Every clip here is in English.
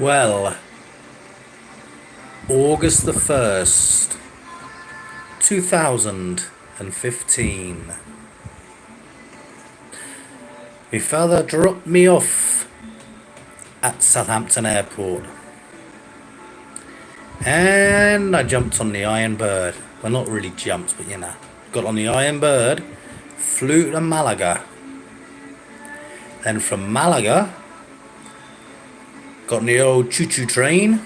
Well, August the 1st, 2015. My father dropped me off at Southampton Airport. And I jumped on the Iron Bird. Well, not really jumped, but got on the Iron Bird, flew to Malaga. Then from Malaga, got on the old choo-choo train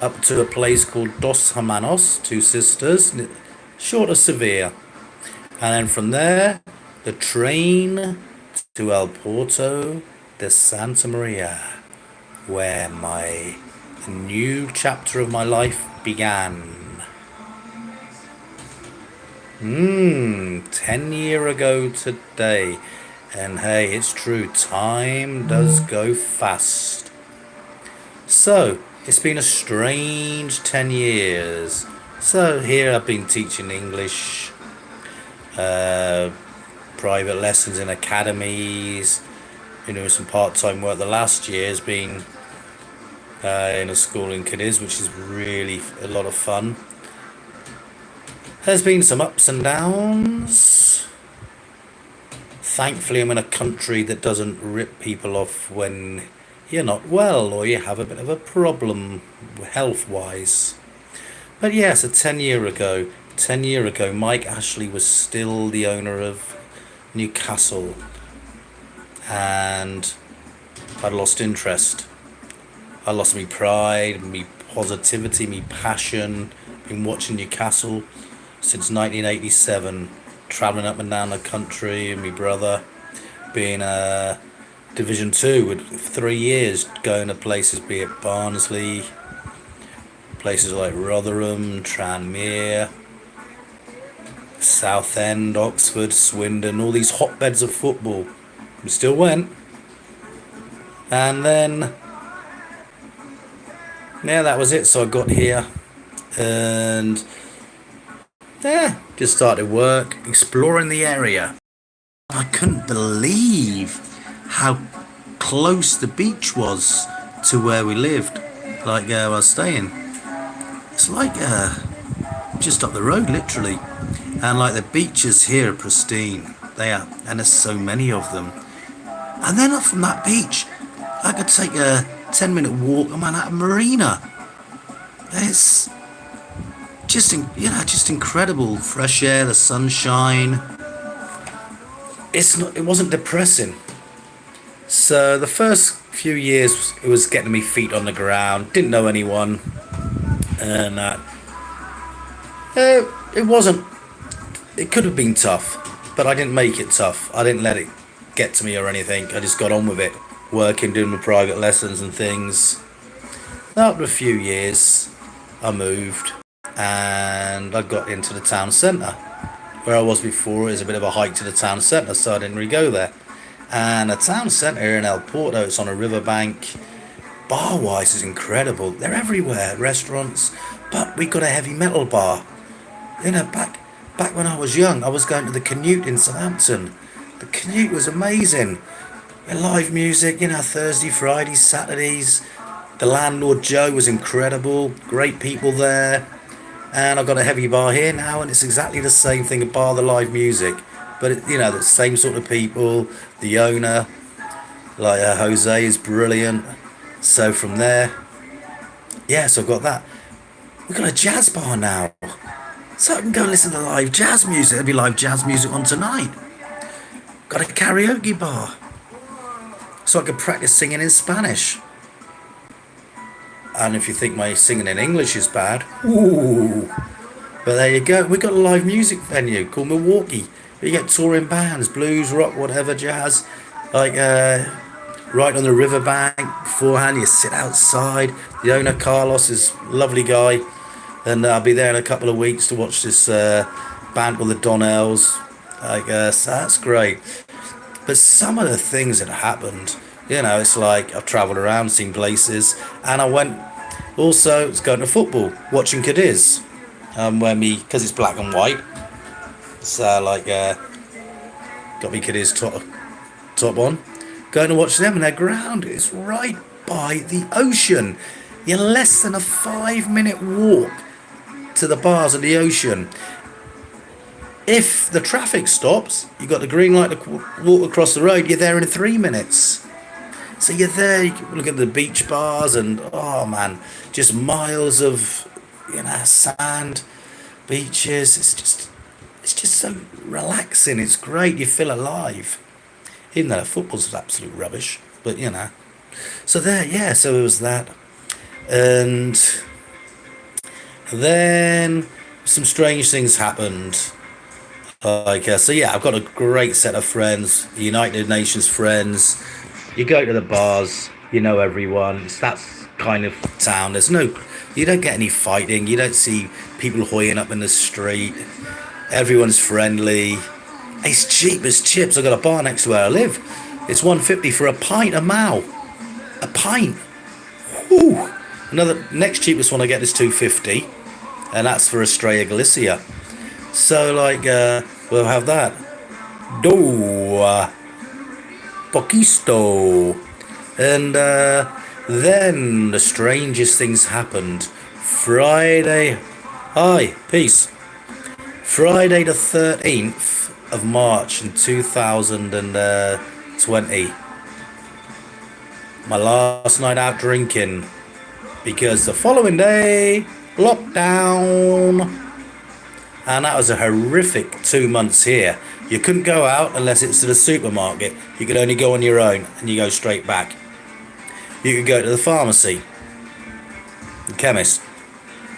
up to a place called Dos Hermanos, Two Sisters, short of Sevilla. And then from there, the train to El Puerto de Santa Maria, where my new chapter of my life began. 10 years ago today. And hey, it's true, time does go fast. So, it's been a strange 10 years. So here I've been teaching English, private lessons in academies, some part-time work. The last year has been in a school in Cadiz, which is really a lot of fun. There's been some ups and downs. Thankfully, I'm in a country that doesn't rip people off when you're not well or you have a bit of a problem health-wise. But yes, 10 years ago, Mike Ashley was still the owner of Newcastle, and I'd lost interest. I lost me pride, me positivity, me passion. Been watching Newcastle since 1987, travelling up and down the country, and my brother being Division 2 with 3 years, going to places, be it Barnsley, places like Rotherham, Tranmere, Southend, Oxford, Swindon, all these hotbeds of football. We still went. And then, that was it. So I got here and just started work, exploring the area. I couldn't believe how close the beach was to where we lived, like where I was staying. It's like just up the road, literally. And like the beaches here are pristine. They are, and there's so many of them. And then up from that beach, I could take a 10-minute walk on Manhattan Marina. It's just incredible. Fresh air, the sunshine. It wasn't depressing. So the first few years, it was getting me feet on the ground. Didn't know anyone, and it wasn't. It could have been tough, but I didn't make it tough. I didn't let it get to me or anything. I just got on with it, working, doing my private lessons and things. After a few years, I moved, and I got into the town centre. Where I was before is a bit of a hike to the town centre, so I didn't really go there. And the town centre here in El Porto, it's on a riverbank. Bar-wise is incredible. They're everywhere, restaurants. But we got a heavy metal bar. Back when I was young, I was going to the Canute in Southampton. The Canute was amazing. Live music, Thursday, Fridays, Saturdays. The landlord Joe was incredible. Great people there. And I've got a heavy bar here now, and it's exactly the same thing, a bar, the live music. But, the same sort of people. The owner, like Jose, is brilliant. So from there, so I've got that. We've got a jazz bar now. So I can go and listen to live jazz music. There'll be live jazz music on tonight. Got a karaoke bar. So I can practice singing in Spanish. And if you think my singing in English is bad, ooh. But there you go. We've got a live music venue called Milwaukee. You get touring bands, blues, rock, whatever, jazz. Like, right on the riverbank beforehand. You sit outside. The owner, Carlos, is a lovely guy. And I'll be there in a couple of weeks to watch this band called the Donnells. So that's great. But some of the things that happened, it's like I've travelled around, seen places, and I went also going to football, watching Cadiz, because it's black and white. So got me Cadiz top on, going to watch them, and their ground is right by the ocean. You're less than a 5 minute walk to the bars of the ocean. If the traffic stops, you got the green light to walk across the road, you're there in 3 minutes. So you're there, you can look at the beach bars and, oh man, just miles of, sand, beaches. It's just so relaxing. It's great. You feel alive. Even though football's absolute rubbish. But, So there, yeah, so it was that. And then some strange things happened. So yeah, I've got a great set of friends, United Nations friends. You go to the bars, you know everyone. It's that kind of town. You don't get any fighting. You don't see people hoying up in the street. Everyone's friendly. It's cheap as chips. I've got a bar next to where I live. It's 150 for a pint a mile. A pint. Whew. Another next cheapest one I get is 250, and that's for Estrella Galicia. So we'll have that. Poquisto. And then the strangest things happened. Friday. Hi, peace. Friday the 13th of March in 2020. My last night out drinking. Because the following day, lockdown. And that was a horrific 2 months here. You couldn't go out unless it's to the supermarket. You could only go on your own and you go straight back. You could go to the pharmacy, the chemist.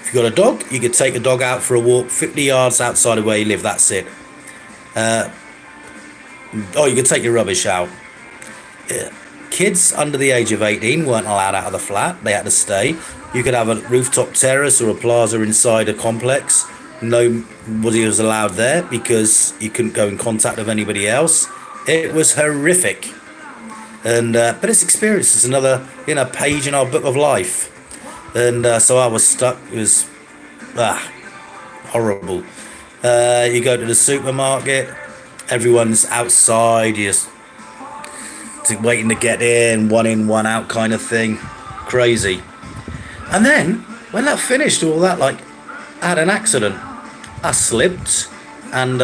If you got a dog, you could take a dog out for a walk 50 yards outside of where you live. That's it. You could take your rubbish out. Kids under the age of 18 weren't allowed out of the flat. They had to stay. You could have a rooftop terrace or a plaza inside a complex. Nobody was allowed there because you couldn't go in contact with anybody else. It was horrific. And but it's experience. It's another page in our book of life. And so I was stuck. It was horrible. You go to the supermarket. Everyone's outside. You're just waiting to get in, one out kind of thing. Crazy. And then when that finished, all that, I had an accident. I slipped and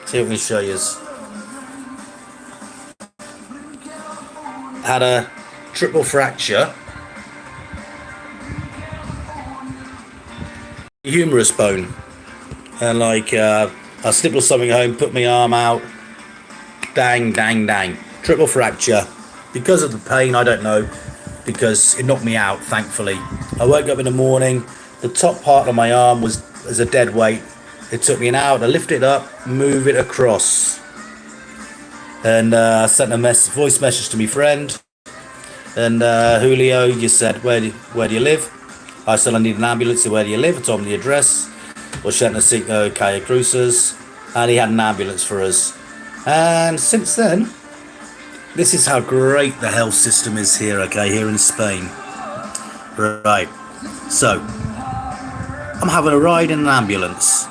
see if we can show you. Had a triple fracture, humerus bone, and I slipped or something home, put my arm out, dang, triple fracture. Because of the pain, I don't know, because it knocked me out, thankfully. I woke up in the morning, the top part of my arm was as a dead weight. It took me an hour to lift it up, move it across. And I sent a voice message to my friend. And Julio just said, where do you live? I said, I need an ambulance. Where do you live? I told him the address. Ochenta Calle Cruces. And he had an ambulance for us. And since then, this is how great the health system is here, here in Spain. Right. So, I'm having a ride in an ambulance.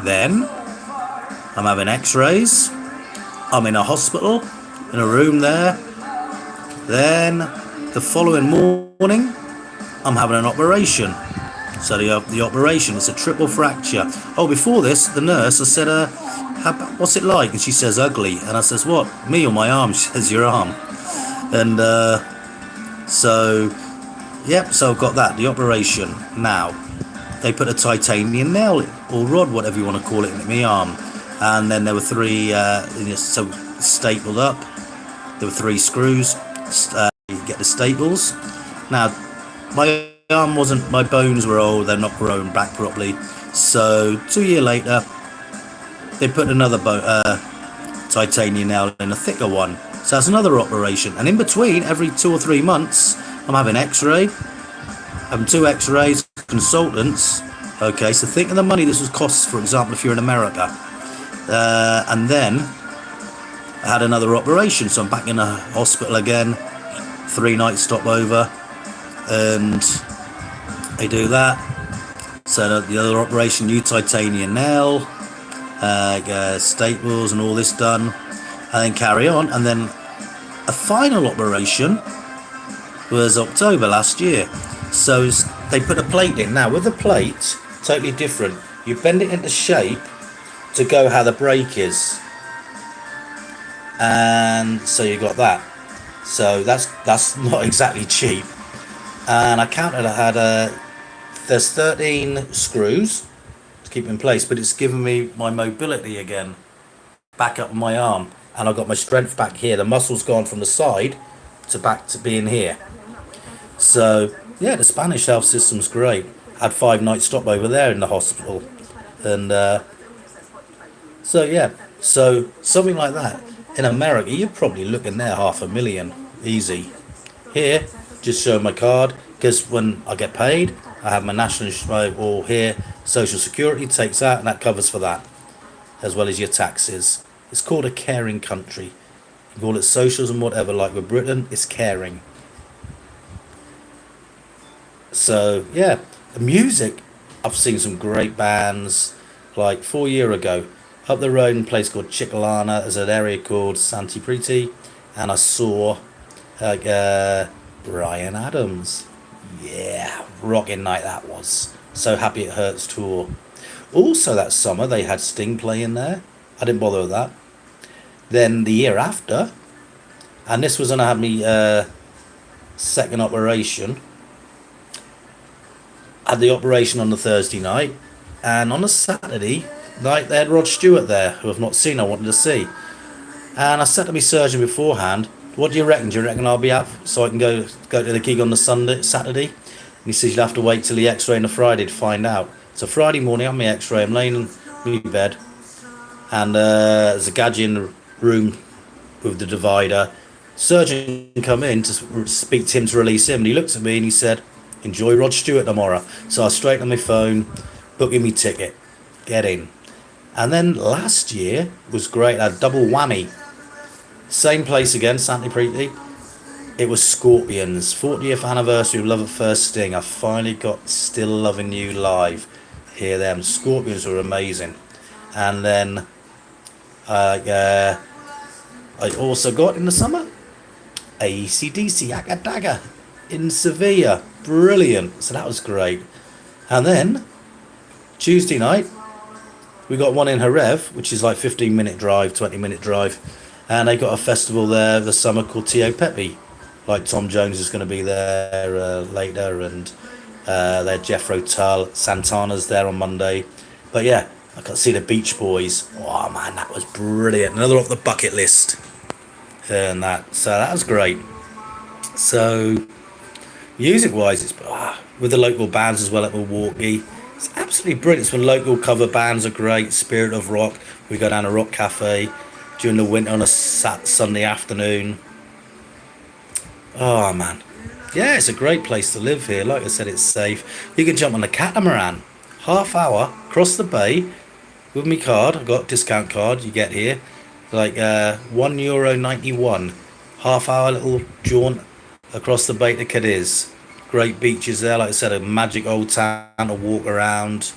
Then, I'm having x-rays. I'm in a hospital, in a room there. Then, the following morning, I'm having an operation. So the operation is a triple fracture. Oh, before this, the nurse, I said, what's it like? And she says, ugly. And I says, what? Me or my arm? She says, your arm. And so I've got that, the operation. Now, they put a titanium nail or rod, whatever you want to call it, in my arm. And then there were three, so stapled up. There were 3 screws. You get the staples. Now, my bones were old, they're not growing back properly. So 2 years later, they put another titanium nail in, a thicker one. So that's another operation. And in between, every 2 or 3 months, I'm having x-ray. Having 2 x-rays, consultants. Okay, so think of the money this would cost, for example, if you're in America. And then I had another operation, so I'm back in the hospital again. 3 nights stopover, and they do that. So the other operation, new titanium nail, staples and all this done, and then carry on. And then a final operation was October last year. So they put a plate in. Now with the plate, totally different. You bend it into shape to go how the brake is, and so you got that. So that's not exactly cheap. And I counted. I had there's 13 screws to keep in place, but it's given me my mobility again, back up my arm, and I got my strength back here. The muscle's gone from the side to back to being here. So yeah, the Spanish health system's great. Had 5 nights stop over there in the hospital, and so yeah, so something like that. In America, you're probably looking there 500,000 easy. Here, just show my card because when I get paid, I have my national or here Social Security takes out, and that covers for that as well as your taxes. It's called a caring country. You can call it socialism, whatever. Like with Britain, it's caring. So yeah, the music. I've seen some great bands. Like 4 year ago, up the road in a place called Chicalana, there's an area called Santi Preti, and I saw like Brian Adams. Yeah, rocking night that was. So Happy It Hurts tour. Also that summer they had Sting playing there. I didn't bother with that. Then the year after, and this was when I had me second operation. I had the operation on the Thursday night, and on a Saturday night they had Rod Stewart there, who I've not seen. I wanted to see, and I said to my surgeon beforehand, "What do you reckon? Do you reckon I'll be up so I can go to the gig on the Saturday?" And he says you'll have to wait till the X-ray on the Friday to find out. So Friday morning, I'm my X-ray. I'm laying in my bed, and there's a gadget in the room with the divider. Surgeon come in to speak to him to release him, and he looked at me and he said, "Enjoy Rod Stewart tomorrow." So I straight on my phone, booking me ticket, get in. And then last year was great. I had a double whammy. Same place again, Santa Preti. It was Scorpions, 40th anniversary of Love at First Sting. I finally got Still Loving You live. Hear them. Scorpions were amazing. And then I also got in the summer AC/DC Akadaga in Sevilla. Brilliant. So that was great. And then Tuesday night we got one in Jerez, which is like 15-minute drive, 20-minute drive, and they got a festival there this summer called Tio Pepe. Like Tom Jones is going to be there later, and there Jethro Tull, Santana's there on Monday. But yeah, I got to see the Beach Boys. Oh man, that was brilliant. Another off the bucket list, and that was great. So music wise, it's with the local bands as well at Milwaukee. It's absolutely brilliant. It's when local cover bands are great. Spirit of Rock. We go down to Rock Cafe during the winter on a Sunday afternoon. Oh man, yeah, it's a great place to live here. Like I said, it's safe. You can jump on a catamaran, half hour across the bay with me card. I've got a discount card. You get here, like €1.91, half hour little jaunt across the bay to Cadiz. Great beaches there. Like I said, a magic old town to walk around.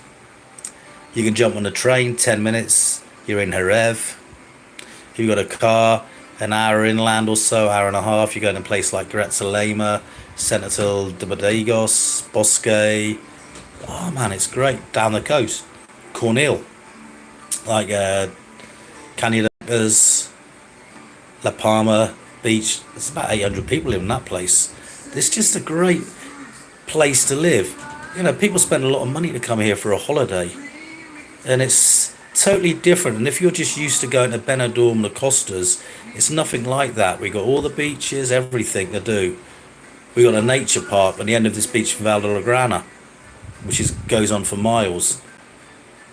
You can jump on the train, 10 minutes. You're in Jerez. If you've got a car, an hour inland or so, hour and a half. You're going to a place like Gretzelema, Senatal de Bodegos, Bosque. Oh man, it's great. Down the coast. Cornell. Like Cañadas, La Palma Beach. There's about 800 people in that place. It's just a great place to live. You know, people spend a lot of money to come here for a holiday, and it's totally different. And if you're just used to going to Benidorm, the Costas, it's nothing like that. We got all the beaches, everything to do. We got a nature park on the end of this beach from Val de la Grana, which goes on for miles.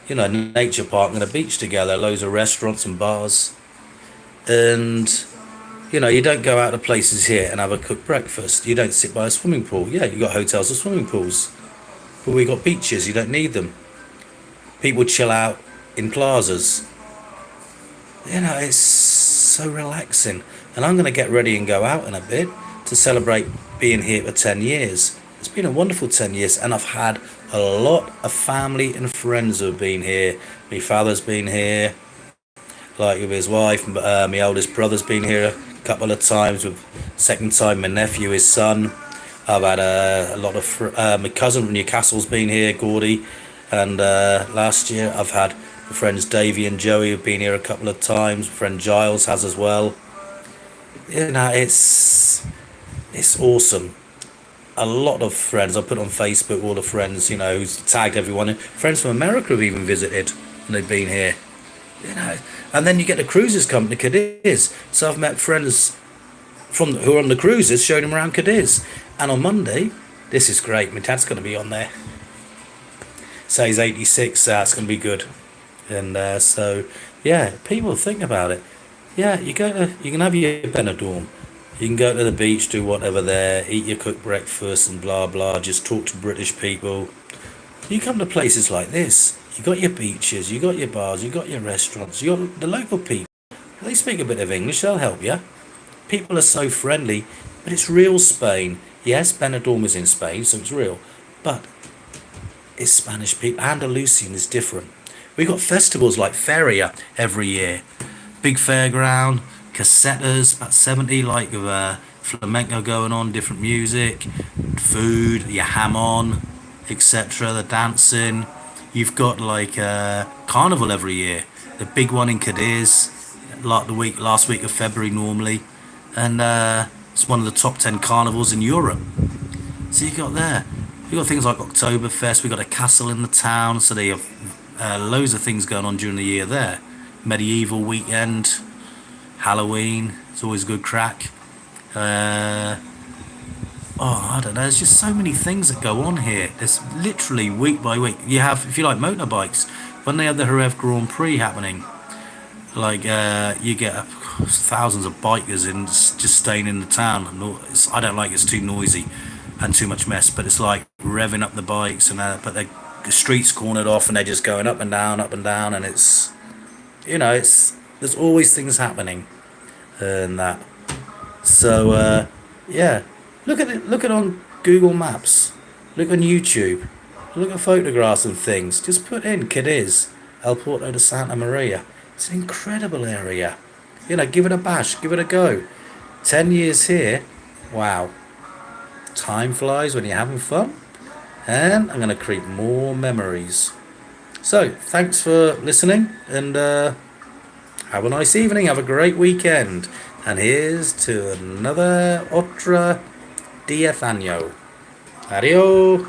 You know, nature park and a beach together, loads of restaurants and bars, and you know, you don't go out to places here and have a cooked breakfast. You don't sit by a swimming pool. Yeah, you got hotels with swimming pools, but we got beaches. You don't need them. People chill out in plazas. You know, it's so relaxing. And I'm going to get ready and go out in a bit to celebrate being here for 10 years. It's been a wonderful 10 years, and I've had a lot of family and friends who have been here. My father's been here, like with his wife. My oldest brother's been here a couple of times. With second time, my nephew, his son. I've had a lot of my cousin from Newcastle's been here, Gordy, and last year I've had my friends Davey and Joey have been here a couple of times. My friend Giles has as well. You know, it's awesome. A lot of friends I put on Facebook, all the friends, you know, who's tagged everyone. Friends from America have even visited and they've been here. You know, and then you get the cruises come to Cadiz. So I've met friends from who are on the cruises, showing them around Cadiz. And on Monday, this is great. My dad's going to be on there. So he's 86. So that's going to be good. And so yeah, people think about it. Yeah, you can have your Benidorm. You can go to the beach, do whatever there, eat your cooked breakfast and blah blah. Just talk to British people. You come to places like this. You got your beaches, you got your bars, you got your restaurants, you got the local people. They speak a bit of English. They'll help you. People are so friendly, but it's real Spain. Yes, Benidorm is in Spain, so it's real, but it's Spanish people. Andalusian is different. We got festivals like Feria every year, big fairground, casetas, about 70, like of flamenco going on, different music, food, your hamon, etc. The dancing. You've got like carnival every year, the big one in Cadiz, like the last week of February normally, and it's one of the top 10 carnivals in Europe. So you got there. You got things like Oktoberfest. We got a castle in the town, so they have loads of things going on during the year there. Medieval weekend, Halloween. It's always good crack. I don't know. There's just so many things that go on here. There's literally week by week. You have, if you like motorbikes, when they have the Jerez Grand Prix happening, like you get thousands of bikers in just staying in the town. I don't like it's too noisy and too much mess, but it's like revving up the bikes and but the streets cornered off and they're just going up and down, and it's there's always things happening and that. So yeah, look at it. Look at on Google Maps. Look on YouTube. Look at photographs and things. Just put in Cadiz, El Puerto de Santa Maria. It's an incredible area. Give it a bash. Give it a go. 10 years here. Wow. Time flies when you're having fun. And I'm going to create more memories. So, thanks for listening. And have a nice evening. Have a great weekend. And here's to another Otra 10 año. Adios.